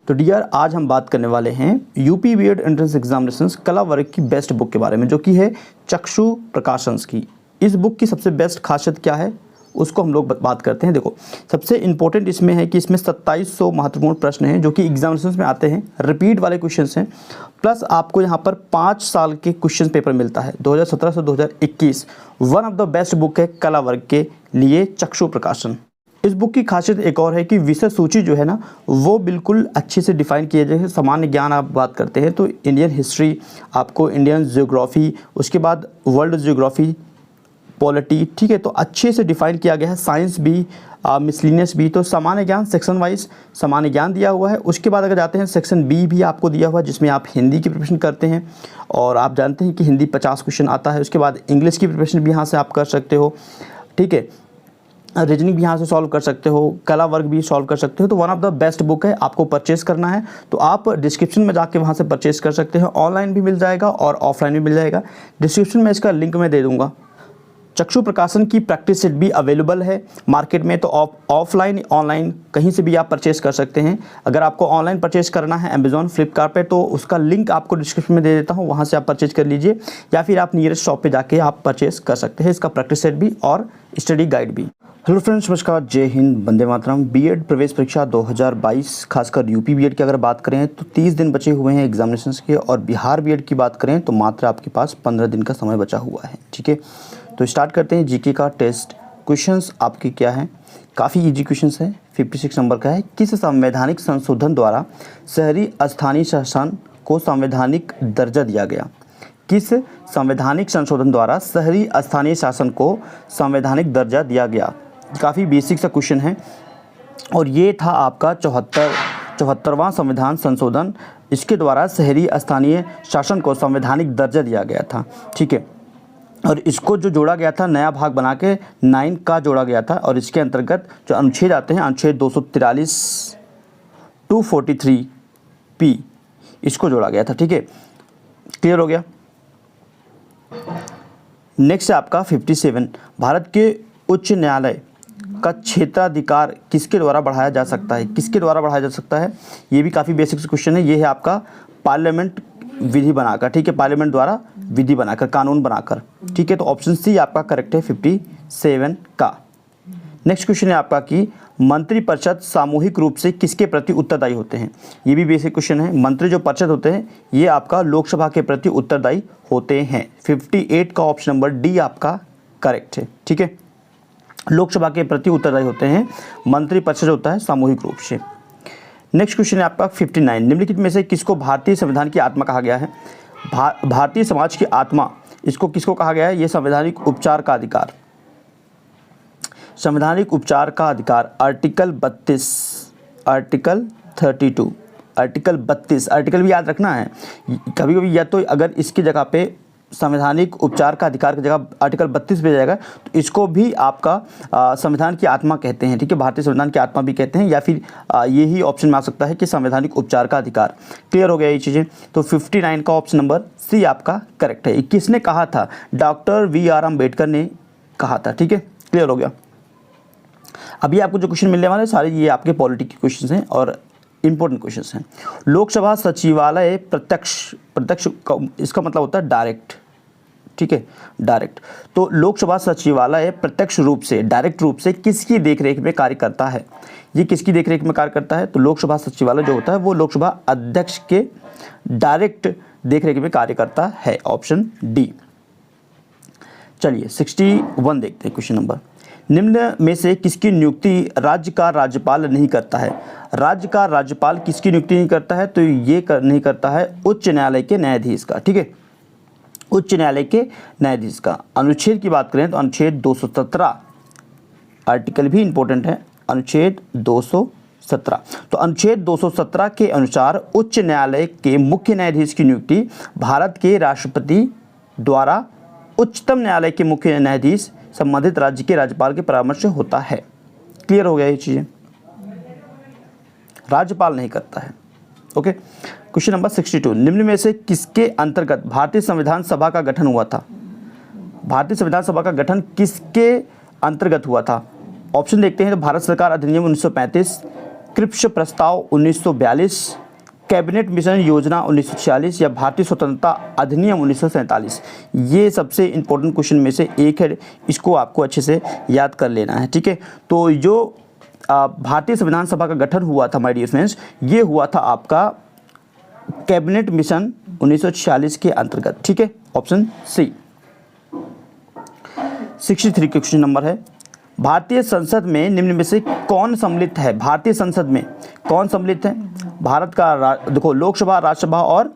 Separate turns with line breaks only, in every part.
तो डियर, आज हम बात करने वाले हैं यूपी बीएड एंट्रेंस एग्जामिनेशंस कला वर्ग की बेस्ट बुक के बारे में, जो कि है चक्षु प्रकाशंस की। इस बुक की सबसे बेस्ट खासियत क्या है उसको हम लोग बात करते हैं। देखो, सबसे इंपॉर्टेंट इसमें है कि इसमें 2700 महत्वपूर्ण प्रश्न हैं जो कि एग्जामिनेशंस में आते हैं, रिपीट वाले क्वेश्चंस हैं। प्लस आपको यहाँ पर 5 साल के क्वेश्चन पेपर मिलता है 2017 से 2021। One of the best book है कला वर्ग के लिए चक्षु प्रकाशन। इस बुक की खासियत एक और है कि विषय सूची जो है ना, वो बिल्कुल अच्छे से डिफाइन किए जाए। सामान्य ज्ञान आप बात करते हैं तो इंडियन हिस्ट्री, आपको इंडियन ज्योग्राफी, उसके बाद वर्ल्ड ज्योग्राफी, पॉलिटी, ठीक है, तो अच्छे से डिफाइन किया गया है। साइंस भी, मिसलिनियस भी, तो सामान्य ज्ञान सेक्शन वाइज सामान्य ज्ञान दिया हुआ है। उसके बाद अगर जाते हैं सेक्शन बी भी आपको दिया हुआ है, जिसमें आप हिंदी की प्रिपरेशन करते हैं और आप जानते हैं कि हिंदी 50 क्वेश्चन आता है। उसके बाद इंग्लिश की प्रिपरेशन भी यहाँ से आप कर सकते हो, ठीक है, रीजनिंग भी यहाँ से सॉल्व कर सकते हो, कला वर्ग भी सॉल्व कर सकते हो। तो one of the best book है। आपको परचेस करना है तो आप डिस्क्रिप्शन में जाके वहाँ से परचेस कर सकते हैं। ऑनलाइन भी मिल जाएगा और ऑफलाइन भी मिल जाएगा। डिस्क्रिप्शन में इसका लिंक मैं दे दूँगा। चक्षु प्रकाशन की प्रैक्टिस सेट भी अवेलेबल है मार्केट में, तो ऑफलाइन ऑनलाइन कहीं से भी आप परचेस कर सकते हैं। अगर आपको ऑनलाइन परचेस करना है अमेज़ॉन, फ्लिपकार्ट पे, तो उसका लिंक आपको डिस्क्रिप्शन में दे देता हूँ, वहाँ से आप परचेस कर लीजिए, या फिर आप नियरेस्ट शॉप पे जाके आप परचेस कर सकते हैं इसका प्रैक्टिस सेट भी और स्टडी गाइड भी। हेलो फ्रेंड्स, नमस्कार, जय हिंद, वंदे मातरम। बीएड प्रवेश परीक्षा 2022, खासकर यूपी बीएड की अगर बात करें तो 30 दिन बचे हुए हैं एग्जामिनेशंस के, और बिहार बीएड की बात करें तो मात्र आपके पास 15 दिन का समय बचा हुआ है, ठीक है। तो स्टार्ट करते हैं जीके का टेस्ट। क्वेश्चंस आपके क्या हैं? काफ़ी इजी क्वेश्चंस है। 56 नंबर का है। किस संवैधानिक संशोधन द्वारा शहरी स्थानीय शासन को संवैधानिक दर्जा दिया गया? किस संवैधानिक संशोधन द्वारा शहरी स्थानीय शासन को संवैधानिक दर्जा दिया गया? काफ़ी बेसिक सा क्वेश्चन है और ये था आपका 74वां संविधान संशोधन। इसके द्वारा शहरी स्थानीय शासन को संवैधानिक दर्जा दिया गया था, ठीक है। और इसको जो जोड़ा गया था, नया भाग बना के 9 का जोड़ा गया था, और इसके अंतर्गत जो अनुच्छेद आते हैं, अनुच्छेद 243 243P, इसको जोड़ा गया था, ठीक है। क्लियर हो गया। नेक्स्ट है आपका 57। भारत के उच्च न्यायालय का क्षेत्राधिकार किसके द्वारा बढ़ाया जा सकता है? किसके द्वारा बढ़ाया जा सकता है? ये भी काफ़ी बेसिक क्वेश्चन है। ये है आपका पार्लियामेंट विधि बनाकर, ठीक है, पार्लियामेंट द्वारा विधि बनाकर, कानून बनाकर, ठीक है। तो ऑप्शन सी आपका करेक्ट है 57 का। नेक्स्ट क्वेश्चन है आपका कि मंत्रिपरिषद सामूहिक रूप से किसके प्रति उत्तरदायी होते हैं? ये भी बेसिक क्वेश्चन है। मंत्री जो परिषद होते हैं ये आपका लोकसभा के प्रति उत्तरदायी होते हैं। 58 का ऑप्शन नंबर डी आपका करेक्ट है, ठीक है। लोकसभा के प्रति उत्तरदायी होते हैं, मंत्रिपरिषद होता है सामूहिक रूप से। नेक्स्ट क्वेश्चन है आपका 59। निम्नलिखित में से किसको भारतीय संविधान की आत्मा कहा गया है? भारतीय समाज की आत्मा, इसको किसको कहा गया है? ये संवैधानिक उपचार का अधिकार, संवैधानिक उपचार का अधिकार, आर्टिकल 32, आर्टिकल 32, आर्टिकल 32, आर्टिकल भी याद रखना है कभी कभी, या तो अगर इसकी जगह पे संवैधानिक उपचार का अधिकार की जगह आर्टिकल 32 पे जाएगा तो इसको भी आपका संविधान की आत्मा कहते हैं, ठीक है। भारतीय संविधान की आत्मा भी कहते हैं, या फिर यही ऑप्शन में आ सकता है कि संवैधानिक उपचार का अधिकार। क्लियर हो गया ये चीज़ें? तो 59 का ऑप्शन नंबर सी आपका करेक्ट है। किसने कहा था? डॉक्टर VR अम्बेडकर ने कहा था, ठीक है। क्लियर हो गया। अभी आपको जो क्वेश्चन मिलने वाले सारे ये आपके पॉलिटी के क्वेश्चन हैं और इंपॉर्टेंट क्वेश्चंस हैं। लोकसभा सचिवालय प्रत्यक्ष इसका मतलब होता है डायरेक्ट, ठीक है, डायरेक्ट। तो लोकसभा सचिवालय प्रत्यक्ष रूप से, डायरेक्ट रूप से किसकी देखरेख में कार्य करता है? ये किसकी देखरेख में कार्य करता है? तो लोकसभा सचिवालय जो होता है वो लोकसभा अध्यक्ष के डायरेक्ट देखरेख में कार्य करता है, ऑप्शन डी। चलिए 61 देखते हैं क्वेश्चन नंबर। निम्न में से किसकी नियुक्ति राज्य का राज्यपाल नहीं करता है? राज्य का राज्यपाल किसकी नियुक्ति नहीं करता है? तो ये नहीं करता है उच्च न्यायालय के न्यायाधीश का, ठीक है, उच्च न्यायालय के न्यायाधीश का। अनुच्छेद की बात करें तो अनुच्छेद 217, आर्टिकल भी इंपॉर्टेंट है, अनुच्छेद 217। तो अनुच्छेद 217 के अनुसार उच्च न्यायालय के मुख्य न्यायाधीश की नियुक्ति भारत के राष्ट्रपति द्वारा उच्चतम न्यायालय के मुख्य न्यायाधीश संबंधित राज्य के राज्यपाल के परामर्श से होता है। क्लियर हो गया ये चीज़ें? राज्यपाल नहीं करता है, ओके। Question number 62। निम्न में से किसके अंतर्गत भारतीय संविधान सभा का गठन हुआ था? भारतीय संविधान सभा का गठन किसके अंतर्गत हुआ था? ऑप्शन देखते हैं तो भारत सरकार अधिनियम 1935, क्रिप्स प्रस्ताव 1942, कैबिनेट मिशन योजना 1946 या भारतीय स्वतंत्रता अधिनियम 1947। ये सबसे इम्पोर्टेंट क्वेश्चन में से एक है, इसको आपको अच्छे से याद कर लेना है, ठीक है। तो जो भारतीय संविधान सभा का गठन हुआ था माय डियर फ्रेंड्स, ये हुआ था आपका कैबिनेट मिशन 1946 के अंतर्गत, ठीक है, ऑप्शन सी। 63 क्वेश्चन नंबर है, भारतीय संसद में निम्न में से कौन सम्मिलित है? भारतीय संसद में कौन सम्मिलित है? भारत का देखो लोकसभा, राज्यसभा और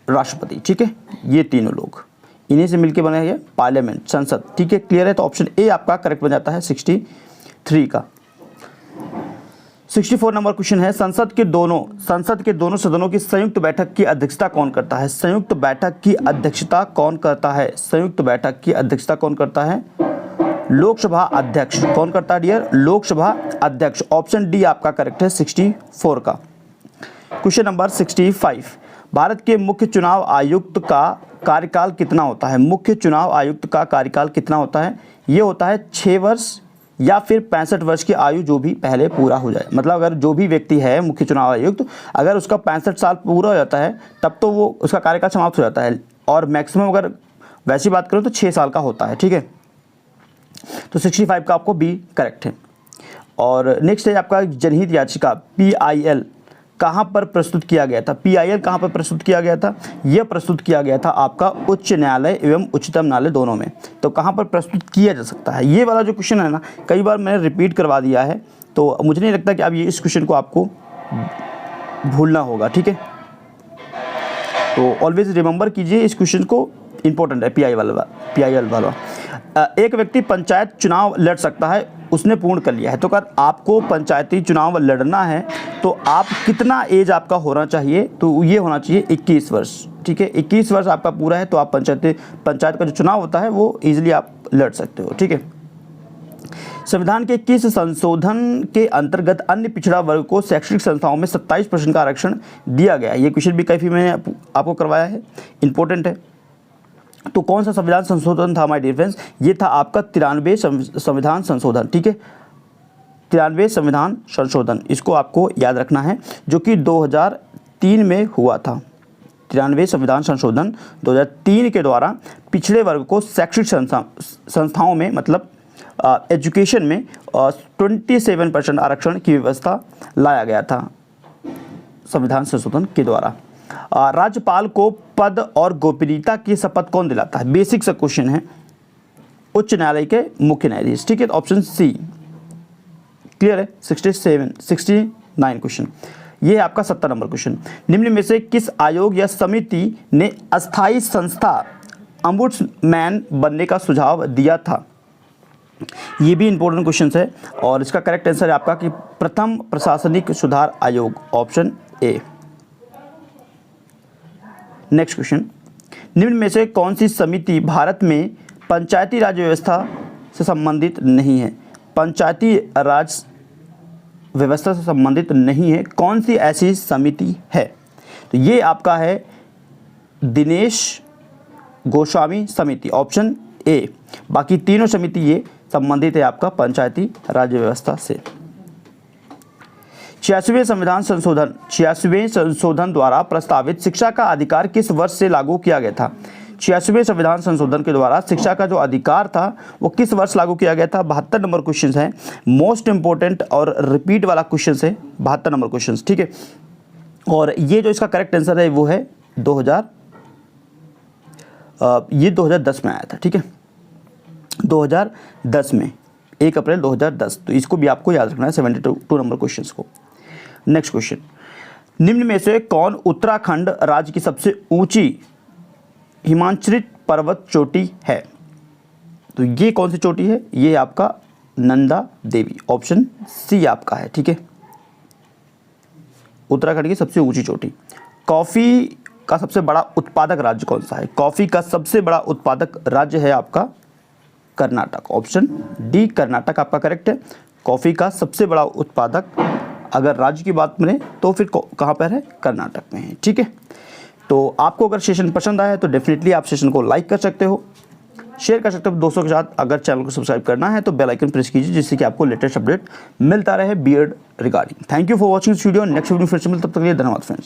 राष्ट्रपति, ठीक है, ये तीनों लोग इन्हीं से मिलकर बने हैं पार्लियामेंट, संसद, ठीक है, क्लियर है। तो ऑप्शन ए आपका करेक्ट बन जाता है 63 का। 64 नंबर क्वेश्चन है, संसद के दोनों सदनों की संयुक्त बैठक की अध्यक्षता कौन करता है? संयुक्त बैठक की अध्यक्षता कौन करता है? संयुक्त बैठक की अध्यक्षता कौन करता है? लोकसभा अध्यक्ष। कौन करता है डियर? लोकसभा अध्यक्ष। ऑप्शन डी आपका करेक्ट है 64 का। क्वेश्चन नंबर 65, भारत के मुख्य चुनाव आयुक्त का कार्यकाल कितना होता है? मुख्य चुनाव आयुक्त का कार्यकाल कितना होता है? ये होता है 6 वर्ष या फिर 65 वर्ष की आयु जो भी पहले पूरा हो जाए। मतलब अगर जो भी व्यक्ति है मुख्य चुनाव आयुक्त, अगर उसका 65 साल पूरा हो जाता है तब तो वो उसका कार्यकाल समाप्त हो जाता है, और मैक्सिमम अगर वैसी बात करें तो 6 साल का होता है, ठीक है। तो 65 का आपको बी करेक्ट है। और नेक्स्ट है आपका जनहित याचिका PIL कहाँ पर प्रस्तुत किया गया था? PIL कहाँ पर प्रस्तुत किया गया था? यह प्रस्तुत किया गया था आपका उच्च न्यायालय एवं उच्चतम न्यायालय दोनों में। तो कहाँ पर प्रस्तुत किया जा सकता है? ये वाला जो क्वेश्चन है ना, कई बार मैंने रिपीट करवा दिया है, तो मुझे नहीं लगता कि अब ये इस क्वेश्चन को आपको भूलना होगा, ठीक है। तो ऑलवेज रिमेंबर कीजिए इस क्वेश्चन को, इंपॉर्टेंट है PIL वाला। एक व्यक्ति पंचायत चुनाव लड़ सकता है, उसने पूर्ण कर लिया है। तो अगर आपको पंचायती चुनाव लड़ना है तो आप कितना एज आपका होना चाहिए? तो ये होना चाहिए 21 वर्ष, ठीक है। 21 वर्ष आपका पूरा है तो आप पंचायत का जो चुनाव होता है वो ईजिली आप लड़ सकते हो, ठीक है। संविधान के किस संशोधन के अंतर्गत अन्य पिछड़ा वर्ग को शैक्षणिक संस्थाओं में 27% का आरक्षण दिया गया? ये क्वेश्चन भी काफ़ी मैंने आपको करवाया है, इंपॉर्टेंट है। तो कौन सा संविधान संशोधन था माय डियर फ्रेंड्स? ये था आपका 93 संविधान संशोधन, ठीक है, 93 संविधान संशोधन, इसको आपको याद रखना है, जो कि 2003 में हुआ था। 93 संविधान संशोधन 2003 के द्वारा पिछड़े वर्ग को शैक्षिक संस्थाओं में, मतलब एजुकेशन में 27% आरक्षण की व्यवस्था लाया गया था संविधान संशोधन के द्वारा। राज्यपाल को पद और गोपनीयता की शपथ कौन दिलाता है? बेसिक सा क्वेश्चन है, उच्च न्यायालय के मुख्य न्यायाधीश, ठीक है। ऑप्शन सी क्लियर है। 69 क्वेश्चन, ये है आपका 70 नंबर क्वेश्चन। निम्न में से किस आयोग या समिति ने अस्थायी संस्था ombudsman बनने का सुझाव दिया था? ये भी इंपॉर्टेंट क्वेश्चन है, और इसका करेक्ट आंसर है आपका कि प्रथम प्रशासनिक सुधार आयोग, ऑप्शन ए। नेक्स्ट क्वेश्चन, निम्न में से कौन सी समिति भारत में पंचायती राज व्यवस्था से संबंधित नहीं है? पंचायती राज व्यवस्था से संबंधित नहीं है, कौन सी ऐसी समिति है? तो ये आपका है दिनेश गोस्वामी समिति, ऑप्शन ए। बाकी तीनों समिति ये संबंधित है आपका पंचायती राज व्यवस्था से। 86वें संशोधन द्वारा प्रस्तावित शिक्षा का अधिकार किस वर्ष से लागू किया गया था? 86वें संविधान संशोधन के द्वारा शिक्षा का जो अधिकार था वो किस वर्ष लागू किया गया था? 72 नंबर क्वेश्चन है, मोस्ट इंपॉर्टेंट और रिपीट वाला क्वेश्चन है, 72 नंबर क्वेश्चन, ठीक है। और ये जो इसका करेक्ट आंसर है वो है 2010 में आया था, ठीक है, 2010 में, 1 अप्रैल 2010। तो इसको भी आपको याद रखना है 72 नंबर क्वेश्चन को। नेक्स्ट क्वेश्चन, निम्न में से कौन उत्तराखंड राज्य की सबसे ऊंची हिमांचलित पर्वत चोटी है? तो ये कौन सी चोटी है? ये आपका नंदा देवी, ऑप्शन सी आपका है, ठीक है। उत्तराखंड की सबसे ऊंची चोटी। कॉफी का सबसे बड़ा उत्पादक राज्य कौन सा है? कॉफी का सबसे बड़ा उत्पादक राज्य है आपका कर्नाटक, ऑप्शन डी कर्नाटक आपका करेक्ट है। कॉफी का सबसे बड़ा उत्पादक अगर राज्य की बात करें तो फिर कहाँ पर है? कर्नाटक में है, ठीक है। तो आपको अगर सेशन पसंद आया तो डेफिनेटली आप सेशन को लाइक कर सकते हो, शेयर कर सकते हो दोस्तों के साथ। अगर चैनल को सब्सक्राइब करना है तो बेल आइकन प्रेस कीजिए, जिससे कि आपको लेटेस्ट अपडेट मिलता रहे BEd regarding. Thank you for watching this video. Next video फिर से मिलते, तब तक के लिए धन्यवाद फ्रेंड्स।